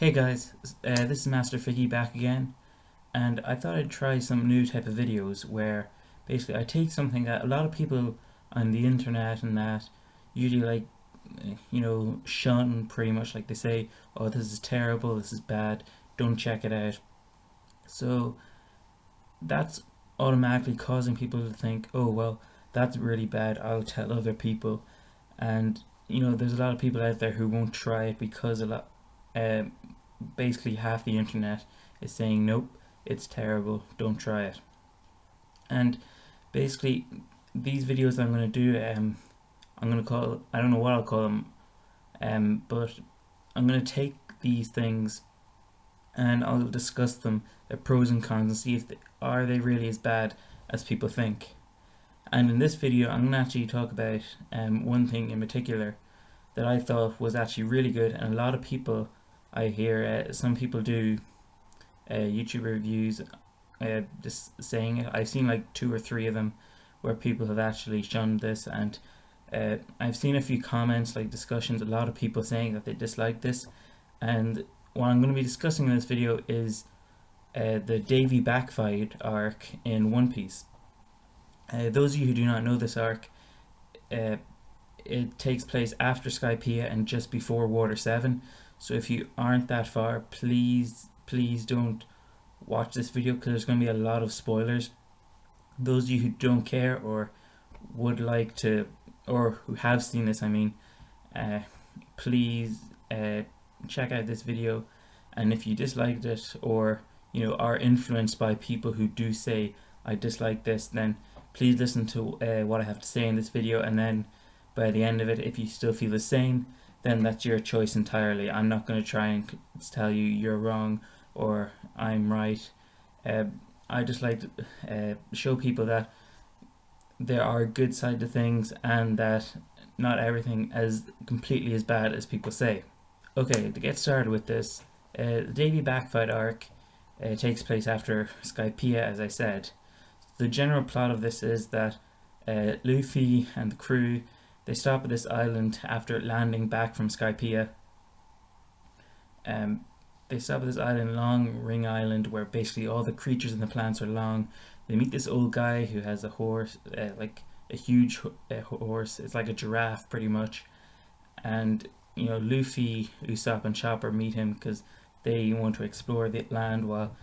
Hey guys, this is MasterFiggy back again, and I thought I'd try some new type of videos where basically I take something that a lot of people on the internet and that usually shun pretty much, like they say, oh, this is terrible, this is bad, don't check it out. So that's automatically causing people to think, oh, well, that's really bad, I'll tell other people. And there's a lot of people out there who won't try it because uh, basically half the internet is saying nope, it's terrible, don't try it. And basically these videos I'm going to do, I'm going to call, I don't know what I'll call them, but I'm going to take these things and I'll discuss them, their pros and cons, and see if are they really as bad as people think. And in this video I'm going to actually talk about one thing in particular that I thought was actually really good, and a lot of people, I hear some people do YouTube reviews just saying it. I've seen like two or three of them where people have actually shunned this, and I've seen a few comments, like discussions, a lot of people saying that they dislike this. And what I'm going to be discussing in this video is the Davy backfired arc in One Piece. Those of you who do not know this arc, it takes place after Skypiea and just before Water 7. So if you aren't that far, please don't watch this video because there's going to be a lot of spoilers. Those of you who don't care or would like to, or who have seen this, I mean, please check out this video. And if you disliked it, or are influenced by people who do say I dislike this, then please listen to what I have to say in this video, and then by the end of it, if you still feel the same, then that's your choice entirely. I'm not going to try and tell you you're wrong or I'm right. I just like to show people that there are good side to things, and that not everything is completely as bad as people say. Okay, to get started with this, the Davy backfight arc takes place after Skypiea, as I said. The general plot of this is that Luffy and the crew, they stop at this island after landing back from Skypiea. They stop at this island, Long Ring Island, where basically all the creatures and the plants are long. They meet this old guy who has a horse, like a huge horse. It's like a giraffe, pretty much. And Luffy, Usopp, and Chopper meet him because they want to explore the land, while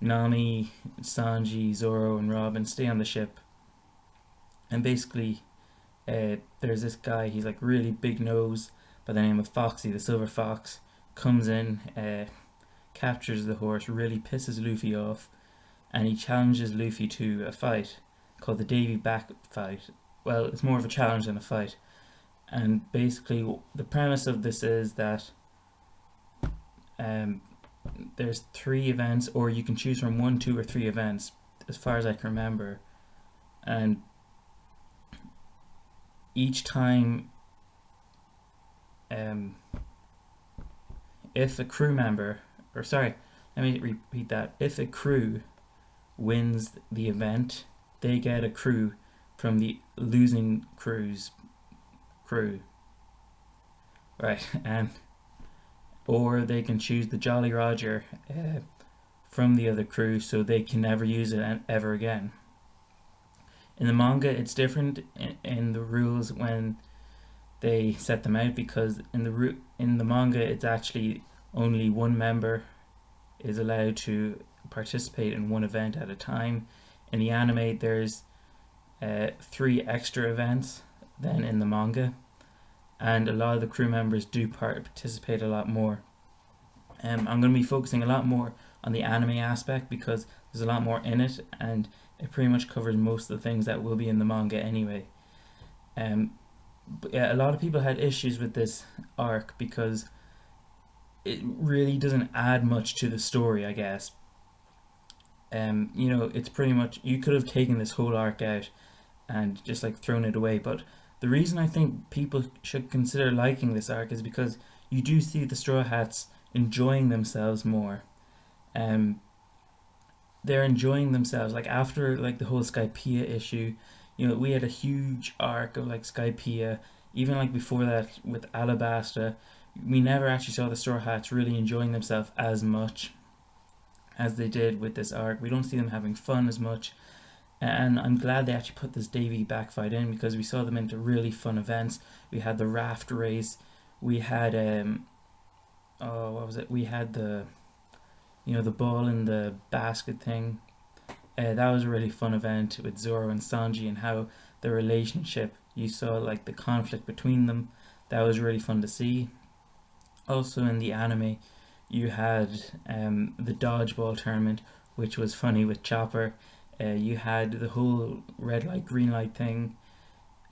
Nami, Sanji, Zoro, and Robin stay on the ship. And basically, there's this guy, he's like really big nose, by the name of Foxy, the Silver Fox, comes in, captures the horse, really pisses Luffy off, and he challenges Luffy to a fight called the Davy Back Fight. Well, it's more of a challenge than a fight. And basically, the premise of this is that there's 3 events, or you can choose from 1, 2, or 3 events, as far as I can remember. And each time, if a crew member, or sorry, let me repeat that. If a crew wins the event, they get a crew from the losing crew's crew. Right, and or they can choose the Jolly Roger from the other crew, so they can never use it ever again. In the manga, it's different in the rules when they set them out, because in the manga, it's actually only one member is allowed to participate in one event at a time. In the anime, there's 3 extra events than in the manga, and a lot of the crew members do participate a lot more. I'm going to be focusing a lot more on the anime aspect because there's a lot more in it, and it pretty much covers most of the things that will be in the manga anyway. But yeah, a lot of people had issues with this arc because it really doesn't add much to the story, I guess. It's pretty much, you could have taken this whole arc out and just like thrown it away, but the reason I think people should consider liking this arc is because you do see the Straw Hats enjoying themselves more. They're enjoying themselves, like after like the whole Skypiea issue, we had a huge arc of like Skypiea. Even like before that with Alabasta, we never actually saw the Straw Hats really enjoying themselves as much as they did with this arc. We don't see them having fun as much, and I'm glad they actually put this Davy back fight in, because we saw them into really fun events. We had the raft race, we had oh, what was it? We had the, the ball in the basket thing. That was a really fun event with Zoro and Sanji, and how the relationship, you saw like the conflict between them. That was really fun to see. Also in the anime, you had the dodgeball tournament, which was funny with Chopper. You had the whole red light, green light thing.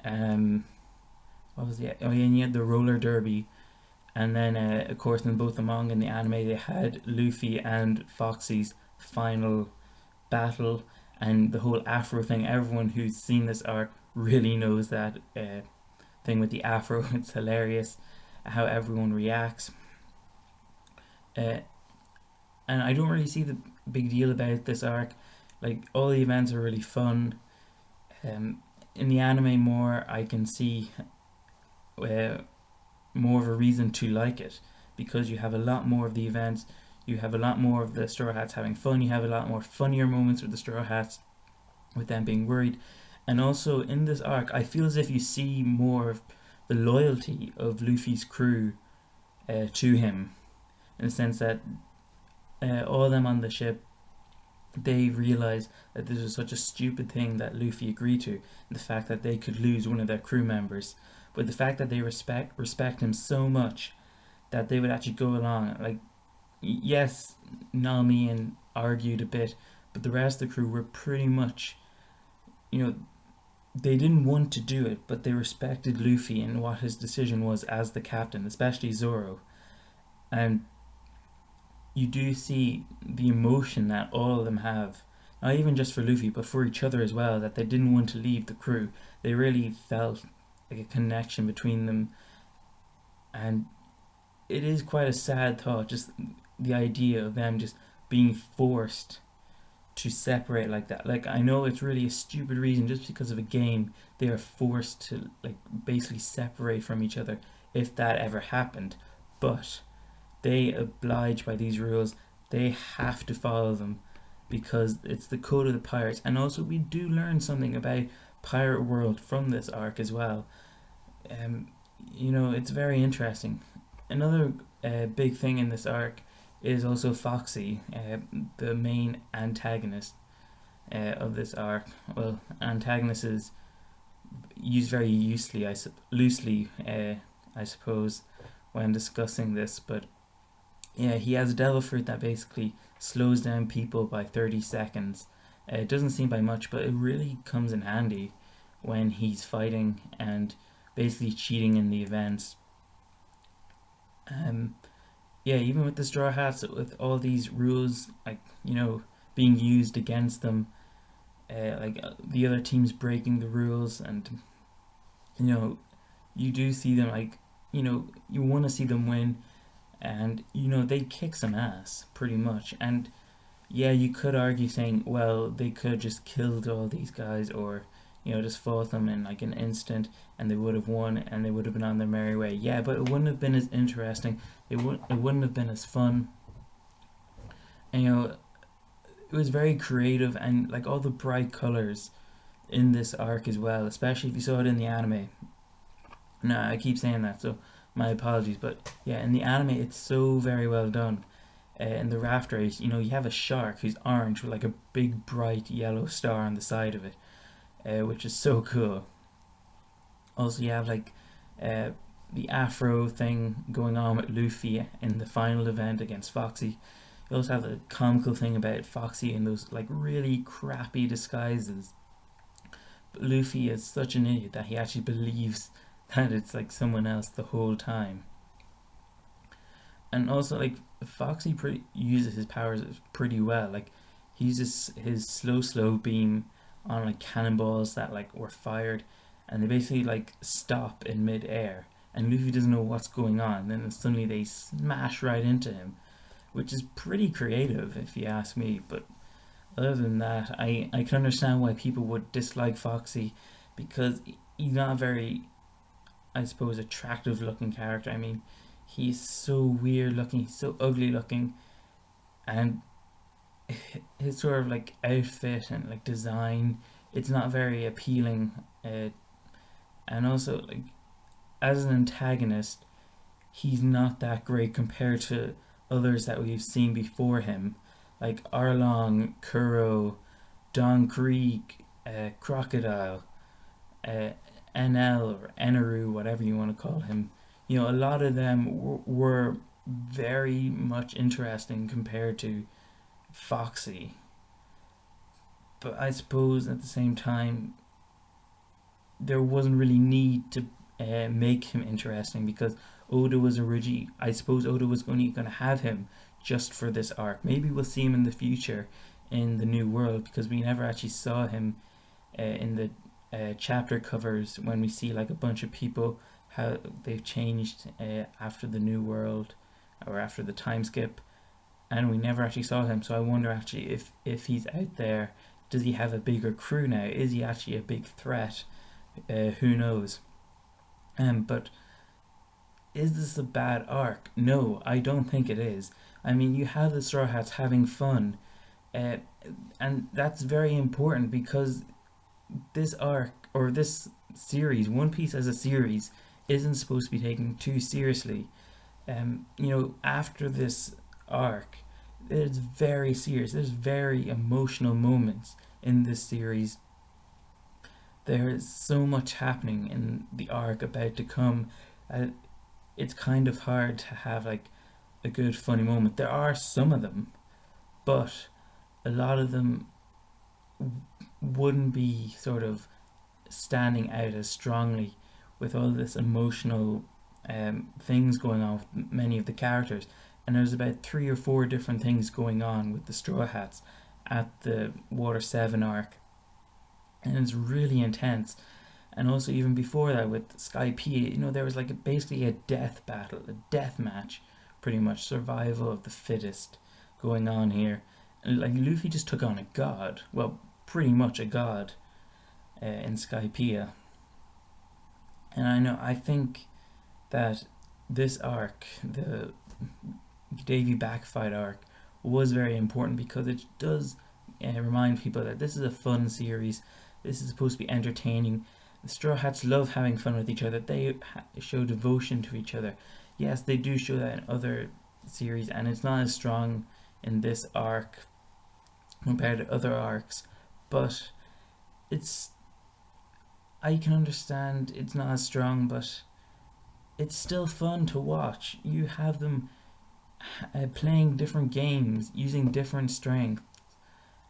Um, what was the? Oh yeah, and you had the roller derby, and then of course in both the manga and the anime, they had Luffy and Foxy's final battle, and the whole Afro thing. Everyone who's seen this arc really knows that thing with the Afro. It's hilarious how everyone reacts. Uh, and I don't really see the big deal about this arc. Like, all the events are really fun. In the anime, more I can see uh, more of a reason to like it, because you have a lot more of the events. You have a lot more of the Straw Hats having fun. You have a lot more funnier moments with the Straw Hats, with them being worried. And also in this arc, I feel as if you see more of the loyalty of Luffy's crew to him, in the sense that all of them on the ship, they realize that this was such a stupid thing that Luffy agreed to, the fact that they could lose one of their crew members, but the fact that they respect him so much that they would actually go along. Like, yes, Nami and argued a bit, but the rest of the crew were pretty much, you know, they didn't want to do it, but they respected Luffy and what his decision was as the captain, especially Zoro. And you do see the emotion that all of them have, not even just for Luffy, but for each other as well, that they didn't want to leave the crew. They really felt like a connection between them, and it is quite a sad thought, just the idea of them just being forced to separate like that. Like, I know it's really a stupid reason, just because of a game, they are forced to, like, basically separate from each other, if that ever happened. But they oblige by these rules. They have to follow them, because it's the code of the pirates. And also, we do learn something about pirate world from this arc as well. Um, it's very interesting. Another big thing in this arc is also Foxy, the main antagonist of this arc. Well, antagonist is used very loosely, I suppose, when discussing this. But yeah, he has a devil fruit that basically slows down people by 30 seconds. It doesn't seem by much, but it really comes in handy when he's fighting and basically cheating in the events. Um, yeah, even with the Straw Hats, with all these rules, like, being used against them, the other teams breaking the rules, and you know, you do see them, like, you want to see them win, and they kick some ass pretty much. And yeah, you could argue saying, well, they could have just killed all these guys, or just fought them in like an instant, and they would have won, and they would have been on their merry way. Yeah, but it wouldn't have been as interesting. It wouldn't have been as fun. And it was very creative, and like all the bright colors in this arc as well, especially if you saw it in the anime. No, I keep saying that, so my apologies. But yeah, in the anime, it's so very well done. In the raft race, you have a shark who's orange with like a big bright yellow star on the side of it, which is so cool. Also, you have like uh, the Afro thing going on with Luffy in the final event against Foxy. You also have the comical thing about Foxy in those like really crappy disguises. But Luffy is such an idiot that he actually believes that it's like someone else the whole time. And also, like, Foxy uses his powers pretty well. Like, he uses his slow beam on like cannonballs that like were fired, and they basically like stop in mid-air, and Luffy doesn't know what's going on. And then suddenly they smash right into him, which is pretty creative if you ask me. But other than that, I can understand why people would dislike Foxy, because he's not a very, I suppose, attractive looking character. I mean, He's so weird looking, he's so ugly looking, and his sort of like outfit and like design, it's not very appealing. And also, like, as an antagonist, he's not that great compared to others that we've seen before him, like Arlong, Kuro, Don Krieg, Crocodile, uh, NL or Enaru, whatever you want to call him. You know, a lot of them were very much interesting compared to Foxy. But I suppose at the same time, there wasn't really need to make him interesting because Oda was originally, I suppose Oda was only going to have him just for this arc. Maybe we'll see him in the future in the new world because we never actually saw him in the chapter covers when we see like a bunch of people how they've changed after the new world or after the time skip, and we never actually saw him. So I wonder actually if he's out there. Does he have a bigger crew now? Is he actually a big threat? Who knows? But is this a bad arc? No, I don't think it is. I mean, you have the Straw Hats having fun, uh, and that's very important because this arc or this series, One Piece as a series, isn't supposed to be taken too seriously. You know, after this arc, it's very serious. There's very emotional moments in this series. There is so much happening in the arc about to come. Uh, it's kind of hard to have like a good funny moment. There are some of them, but a lot of them wouldn't be sort of standing out as strongly with all this emotional things going on with many of the characters. And there's about 3 or 4 different things going on with the Straw Hats at the Water 7 arc, and it's really intense. And also even before that with Sky P, you know, there was like basically a death battle, a death match, pretty much survival of the fittest going on here. And like Luffy just took on a god, well, pretty much a god in Skypiea. And I think that this arc, the Davy backfight arc, was very important because it does remind people that this is a fun series. This is supposed to be entertaining. The Straw Hats love having fun with each other. They show devotion to each other. Yes, they do show that in other series, and it's not as strong in this arc compared to other arcs. But it's, I can understand it's not as strong, but it's still fun to watch. You have them playing different games, using different strengths.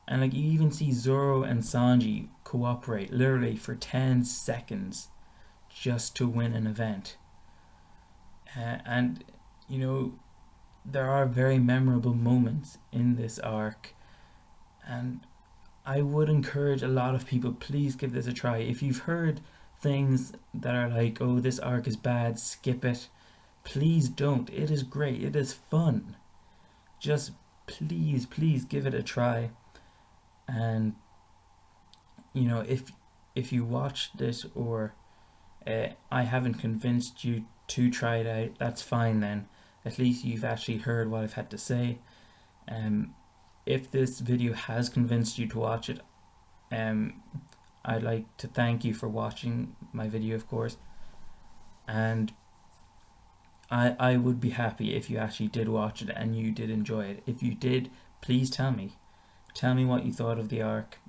And like you even see Zoro and Sanji cooperate literally for 10 seconds just to win an event. And you know, there are very memorable moments in this arc, and I would encourage a lot of people, please give this a try. If you've heard things that are like, oh, this arc is bad, skip it, please don't. It is great, it is fun. Just please give it a try. And you know, if you watched this or I haven't convinced you to try it out, that's fine then. At least you've actually heard what I've had to say. If this video has convinced you to watch it, I'd like to thank you for watching my video, of course. And I would be happy if you actually did watch it and you did enjoy it. If you did, please tell me. Tell me what you thought of the arc.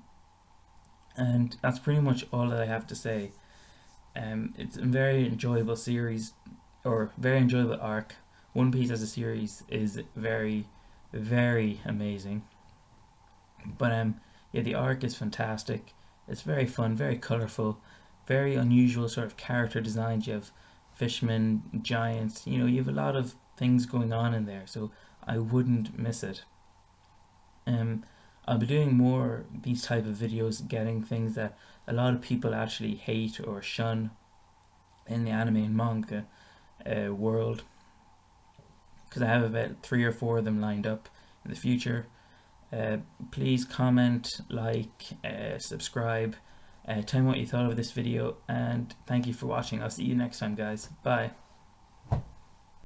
And that's pretty much all that I have to say. It's a very enjoyable series, or very enjoyable arc. One Piece as a series is very, very amazing. But yeah, the arc is fantastic. It's very fun, very colourful, very unusual sort of character designs. You have fishmen, giants. You know, you have a lot of things going on in there. So I wouldn't miss it. I'll be doing more these type of videos, getting things that a lot of people actually hate or shun in the anime and manga world, because I have about 3 or 4 of them lined up in the future. Please comment, like, subscribe, tell me what you thought of this video, and thank you for watching. I'll see you next time, guys. Bye.